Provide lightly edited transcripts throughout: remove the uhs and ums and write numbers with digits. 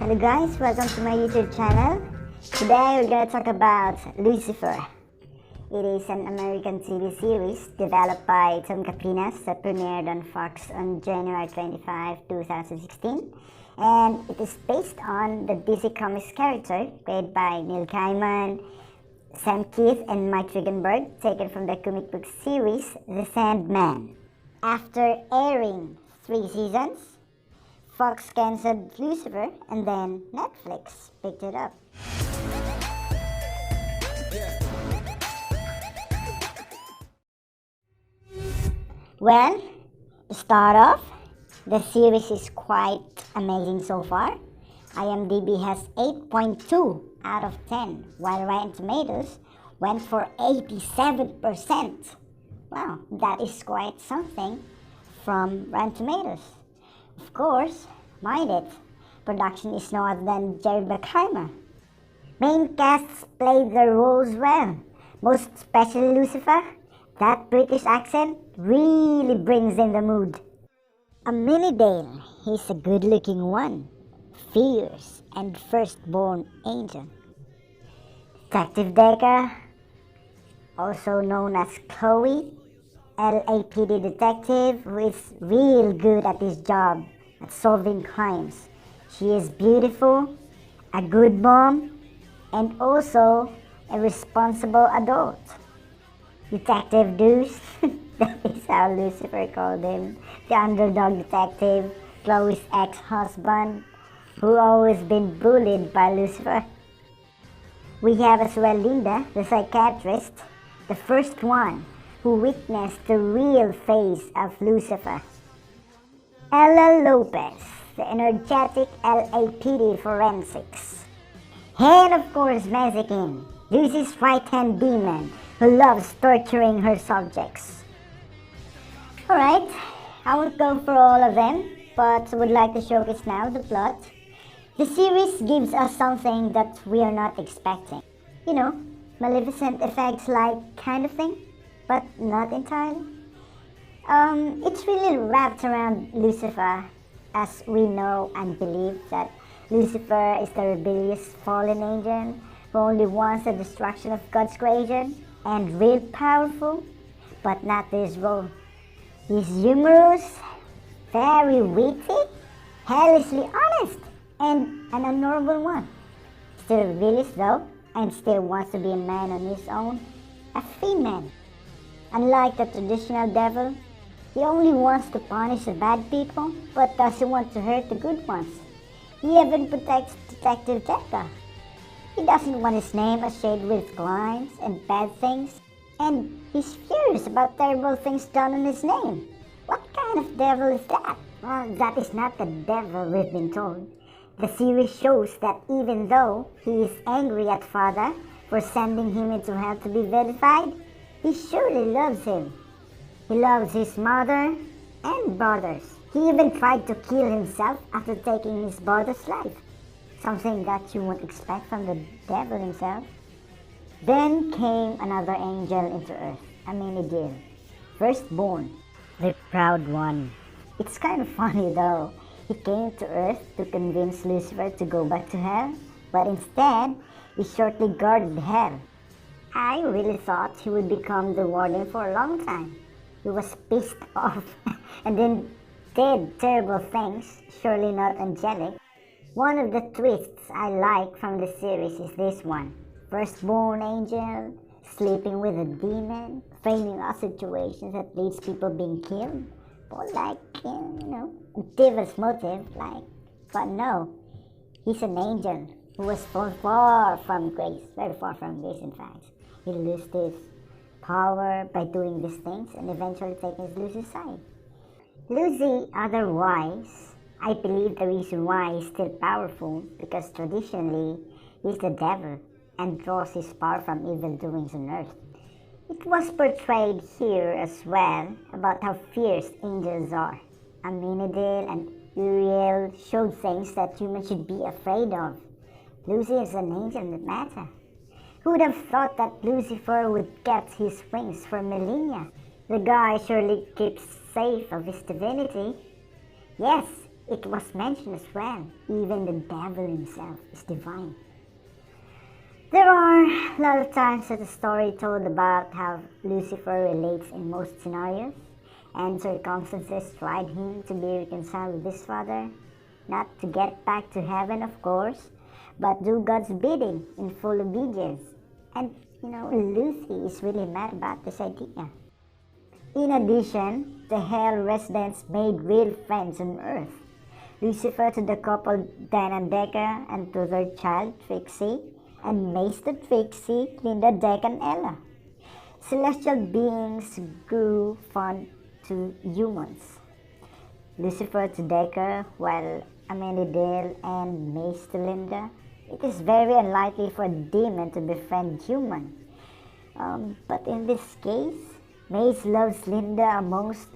Hello guys, welcome to my YouTube channel. Today we're going to talk about Lucifer. It is an American TV series developed by Tom Capinas that premiered on Fox on January 25, 2016. And it is based on the DC Comics character played by Neil Gaiman, Sam Keith and Mike Trickenberg, taken from the comic book series The Sandman. After airing 3 seasons, Fox cancelled Lucifer and then Netflix picked it up. Well, to start off, the series is quite amazing so far. IMDb has 8.2 out of 10, while Rotten Tomatoes went for 87%. Wow, that is quite something from Rotten Tomatoes. Of course, mind it, production is no other than Jerry Bruckheimer. Main casts played their roles well, most especially Lucifer. That British accent really brings in the mood. Aminidale, he's a good-looking one, fierce and firstborn angel. Detective Decker, also known as Chloe, LAPD detective who is real good at his job at solving crimes. She is beautiful, a good mom, and also a responsible adult. Detective Deuce, that is how Lucifer called him, the underdog detective, Chloe's ex-husband, who always been bullied by Lucifer. We have as well Linda, the psychiatrist, the first one who witnessed the real face of Lucifer. Ella Lopez, the energetic LAPD forensics. And of course Mexican, Lucy's right-hand demon who loves torturing her subjects. Alright, I won't go for all of them, but would like to showcase now the plot. The series gives us something that we are not expecting. You know, maleficent effects like kind of thing, but not entirely. It's really wrapped around Lucifer, as we know and believe that Lucifer is the rebellious fallen angel who only wants the destruction of God's creation, and real powerful, but not this role. He's humorous, very witty, hellishly honest, and an honorable one. Still rebellious though, and still wants to be a man on his own, a free man. Unlike the traditional devil, he only wants to punish the bad people, but doesn't want to hurt the good ones. He even protects Detective Decker. He doesn't want his name associated with crimes and bad things, and he's furious about terrible things done in his name. What kind of devil is that? Well, that is not the devil we've been told. The series shows that even though he is angry at Father for sending him into hell to be verified, he surely loves him. He loves his mother and brothers. He even tried to kill himself after taking his brother's life. Something that you won't expect from the devil himself. Then came another angel into earth, Aminidale, firstborn, the proud one. It's kind of funny though. He came to earth to convince Lucifer to go back to hell, but instead, he shortly guarded hell. I really thought he would become the warden for a long time. He was pissed off and then did terrible things, surely not angelic. One of the twists I like from the series is this one. Firstborn angel, sleeping with a demon, framing out situations that leads people being killed. Or like, devil's motive, but no. He's an angel who was far from grace, very far from grace in fact. He lost his power by doing these things and eventually taking Lucy's side. Lucy, otherwise, I believe the reason why he's still powerful because traditionally he's the devil and draws his power from evil doings on earth. It was portrayed here as well about how fierce angels are. Aminidale and Uriel showed things that humans should be afraid of. Lucy is an angel that matter. Who would have thought that Lucifer would get his wings for millennia? The guy surely keeps safe of his divinity. Yes, it was mentioned as well, even the devil himself is divine. There are a lot of times that the story told about how Lucifer relates in most scenarios, and circumstances tried him to be reconciled with his father, not to get back to heaven, of course, but do God's bidding in full obedience. And Lucy is really mad about this idea. In addition, the hell residents made real friends on earth. Lucifer to the couple Dan and Decca, and to their child Trixie, and Mace to Trixie, Linda, Deck, and Ella. Celestial beings grew fond to humans. Lucifer to Decker, while Amenadiel and Mace to Linda. It is very unlikely for a demon to befriend human. But in this case, Mace loves Linda amongst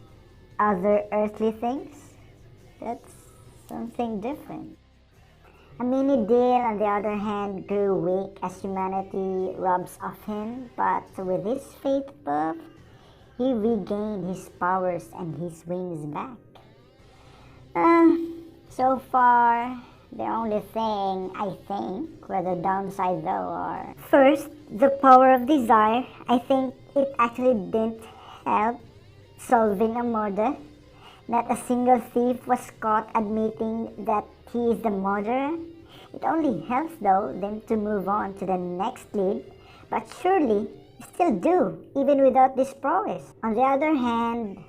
other earthly things. That's something different. Amenadiel, on the other hand, grew weak as humanity robs of him, but with his faith above, he regained his powers and his wings back. So far, the only thing I think were the downside though are, first, the power of desire. I think it actually didn't help solving a murder. Not a single thief was caught admitting that he is the murderer. It only helps though them to move on to the next lead, but surely still do, even without this prowess. On the other hand,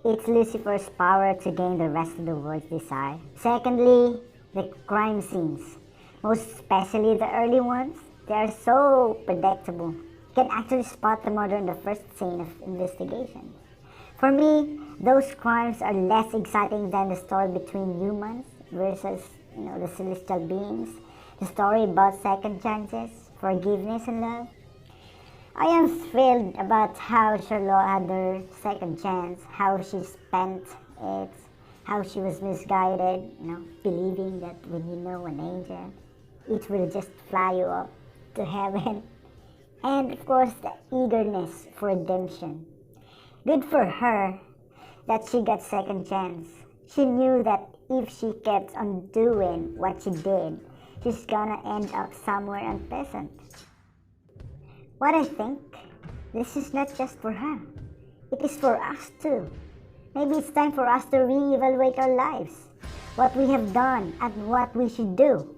it's Lucifer's power to gain the rest of the world's desire. Secondly, the crime scenes, most especially the early ones, they are so predictable. You can actually spot the murder in the first scene of investigation. For me, those crimes are less exciting than the story between humans versus, the celestial beings. The story about second chances, forgiveness, and love. I am thrilled about how Charlotte had her second chance, how she spent it, how she was misguided, believing that when you know an angel, it will just fly you up to heaven. And of course, the eagerness for redemption. Good for her that she got second chance. She knew that if she kept on doing what she did, she's gonna end up somewhere unpleasant. What I think, this is not just for her. It is for us too. Maybe it's time for us to reevaluate our lives, what we have done and what we should do.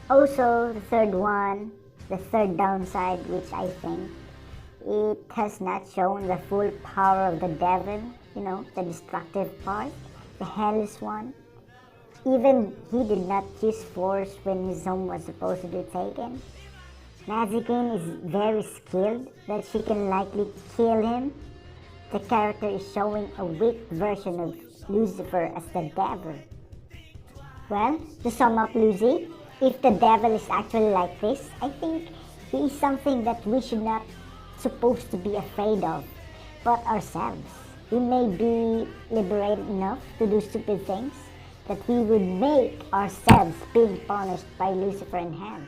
Also, the third downside, which I think, it has not shown the full power of the devil, the destructive part, the hellish one. Even he did not use force when his home was supposedly taken. Magicine is very skilled that she can likely kill him. The character is showing a weak version of Lucifer as the devil. Well, to sum up Lucy, if the devil is actually like this, I think he is something that we should not supposed to be afraid of, but ourselves. We may be liberated enough to do stupid things that we would make ourselves being punished by Lucifer in hell.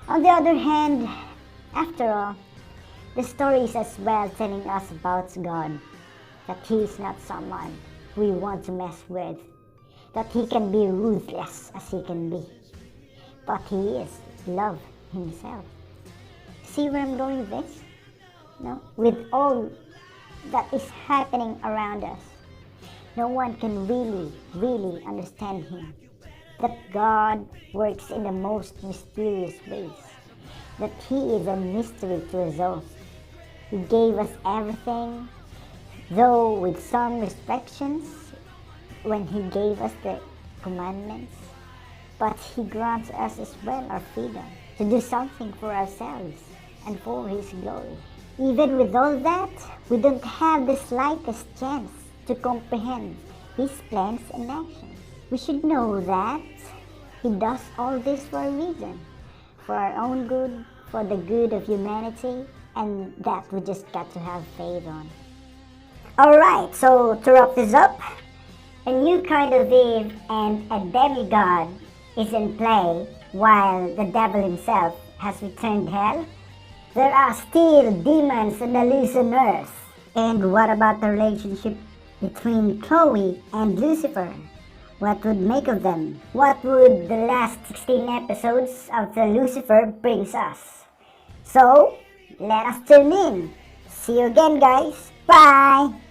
On the other hand, after all, the story is as well telling us about God, that He is not someone we want to mess with, that He can be ruthless as He can be, but He is love Himself. See where I'm going with this? With all that is happening around us, no one can really understand Him. That God works in the most mysterious ways, that He is a mystery to resolve. He gave us everything, though with some restrictions when He gave us the commandments, but He grants us as well our freedom to do something for ourselves and for His glory. Even with all that, we don't have the slightest chance to comprehend His plans and actions. We should know that He does all this for a reason, for our own good, for the good of humanity, and that we just got to have faith on. Alright, so to wrap this up, a new kind of Eve and a demigod is in play while the devil himself has returned hell. There are still demons on the loose on earth. And what about the relationship between Chloe and Lucifer. What would make of them? What would the last 16 episodes of the Lucifer brings us? So, let us tune in. See you again, guys. Bye!